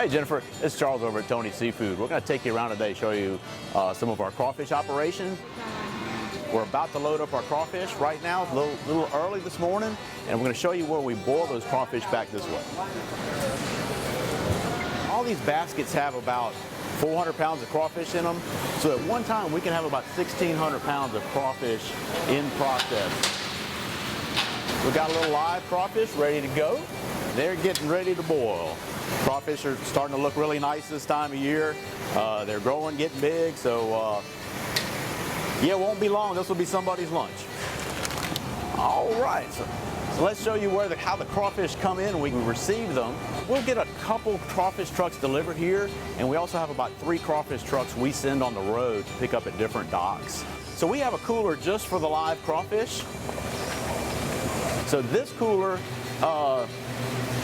Hey Jennifer, it's Charles over at Tony's Seafood. We're going to take you around today, show you some of our crawfish operations. We're about to load up our crawfish right now. It's a little early this morning, and we're going to show you where we boil those crawfish back this way. All these baskets have about 400 pounds of crawfish in them, so at one time we can have about 1,600 pounds of crawfish in process. We've got a little live crawfish ready to go. They're getting ready to boil. Crawfish are starting to look really nice this time of year. They're growing, getting big, so yeah, it won't be long. This will be somebody's lunch. All right, so let's show you how the crawfish come in and we receive them. We'll get a couple crawfish trucks delivered here, and we also have about 3 crawfish trucks we send on the road to pick up at different docks. So we have a cooler just for the live crawfish. So this cooler,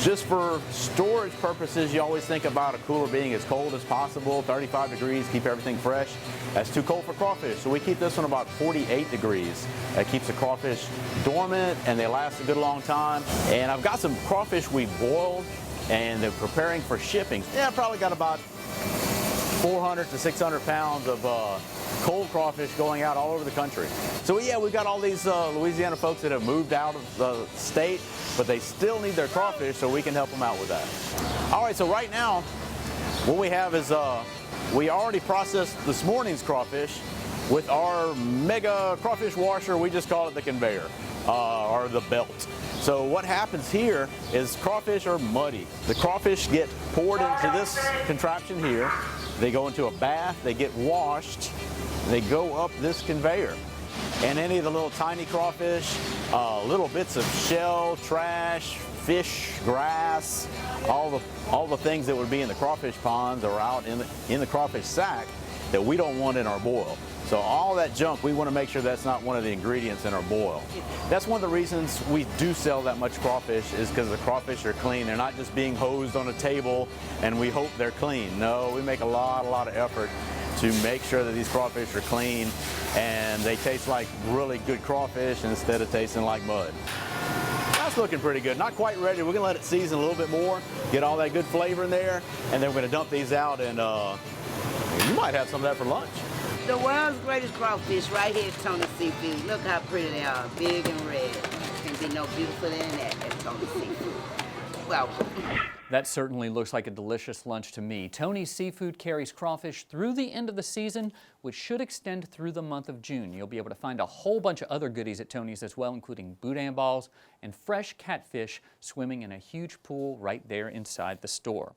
just for storage purposes, you always think about a cooler being as cold as possible, 35 degrees, keep everything fresh. That's too cold for crawfish, so we keep this one about 48 degrees. That keeps the crawfish dormant and they last a good long time. And I've got some crawfish we boiled and they're preparing for shipping. Yeah, I probably got about 400 to 600 pounds of cold crawfish going out all over the country. So yeah, we've got all these Louisiana folks that have moved out of the state, but they still need their crawfish, so we can help them out with that. All right, so right now, what we have is we already processed this morning's crawfish with our mega crawfish washer. We just call it the conveyor, or the belt. So what happens here is crawfish are muddy. The crawfish get poured into this contraption here. They go into a bath, they get washed, they go up this conveyor. And any of the little tiny crawfish, little bits of shell, trash, fish, grass, all the things that would be in the crawfish ponds are out in the crawfish sack that we don't want in our boil. So all that junk, we want to make sure that's not one of the ingredients in our boil. That's one of the reasons we do sell that much crawfish, is because the crawfish are clean. They're not just being hosed on a table and we hope they're clean. No, we make a lot of effort to make sure that these crawfish are clean and they taste like really good crawfish instead of tasting like mud. That's looking pretty good. Not quite ready. We're gonna let it season a little bit more, get all that good flavor in there, and then we're gonna dump these out, and you might have some of that for lunch. The world's greatest crawfish right here at Tony's Seafood. Look how pretty they are, big and red. Can't be no beautifuler than that at Tony's Seafood. Welcome. That certainly looks like a delicious lunch to me. Tony's Seafood carries crawfish through the end of the season, which should extend through the month of June. You'll be able to find a whole bunch of other goodies at Tony's as well, including boudin balls and fresh catfish swimming in a huge pool right there inside the store.